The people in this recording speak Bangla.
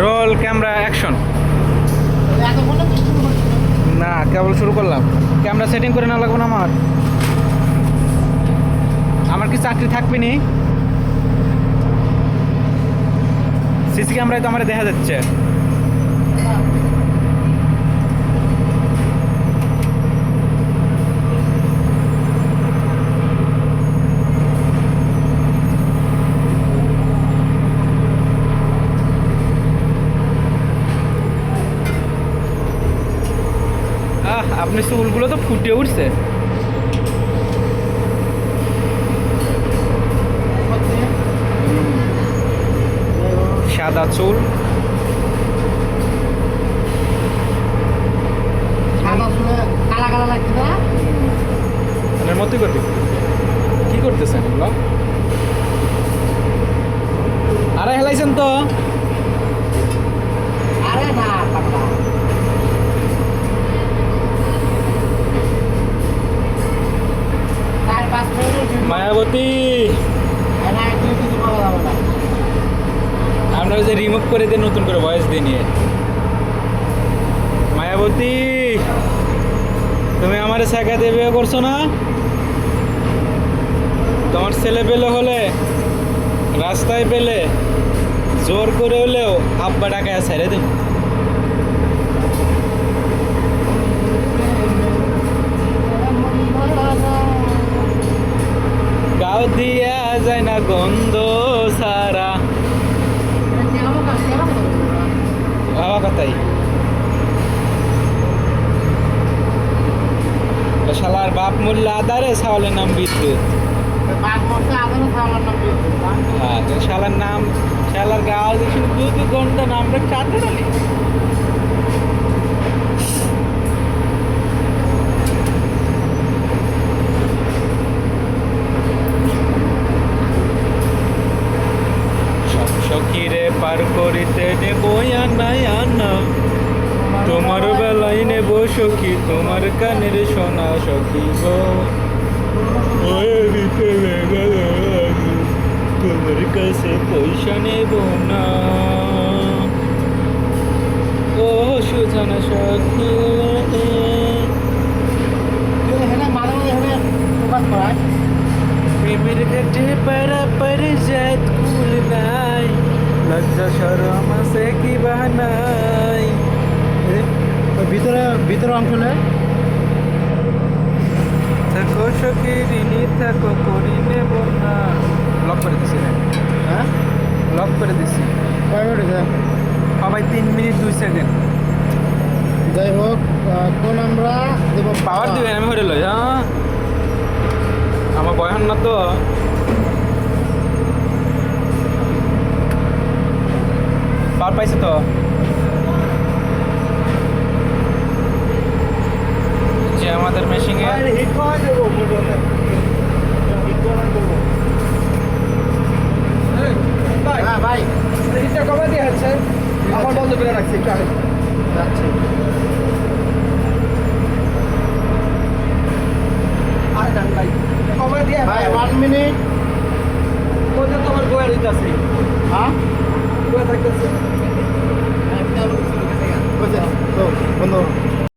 Roll camera action. না কেবল শুরু করলাম, ক্যামেরা সেটিং করে না লাগবে না আমার কি চাকরি থাকবে নি? সিসি ক্যামেরায় তো আমার দেখা যাচ্ছে। আপনি চুলগুলো তো ফুটে উঠছে। সাদা চুল, কালা কালা লাগছে না? এর মতোই করবি। কি করতেছেন এগুলো? আরে হেলাইছেন তো। আরে না পাগলা। মায়াবতী, আপনারা যে রিমুভ করে দিয়ে নতুন করে ভয়েস দিয়ে নিয়ে। মায়াবতী, তুমি আমার শেখা দিয়ে বিয়ে করছো না? তোমার ছেলে পেলে হলে রাস্তায় পেলে জোর করে হলেও আব্বা ডাকায় ছেড়ে দিন। গাও দিয়া যায় না গন্ধ সারা। বাবা কথাই শালার বাপ মূল্য আদারে সাওয়ালের নাম বিদ্যুৎ। হ্যাঁ শালার নাম, শালার গাও দেখি 2 ঘন্টা নাম রে চাঁদে ডালি। সখীরে পার করিতে নেব আনা, তোমার বেলায় নেব সখী, তোমার কানের সোনা সখী গো। তোমার কাছে পয়সা নেব না ও সুজানা সখী। প্রেমের ঘাটে পারাপার জাত কুল নাই, লজ্জা শরম আছে কি বাহানাই। ভিতরে অংশ নেই। থাকো সখী ঋণী থাকো করি নেব না। লক করে দিছি না? হ্যাঁ লক করে দিছি। কয় মিনিট হয়েছে? সবাই 3 মিনিট 2 সেকেন্ড। যাই হোক, এখন আমরা দেব পাওয়ার দিবেন, আমি হরে লই। হ্যাঁ আমার বয়ান না তো। পাওয়ার পাইছে তো। যে আমাদের মেশিনে হিট করা দেবো হ্যাঁ ভাই, হিটটা কমা দিয়ে হচ্ছে আমার বন্ধ করে রাখছি একটু আগে যাচ্ছে। আর ডান ভাই কমা দিয়ে ভাই 1 মিনিট। কোথায় তোমার গোয়া দিতে আছে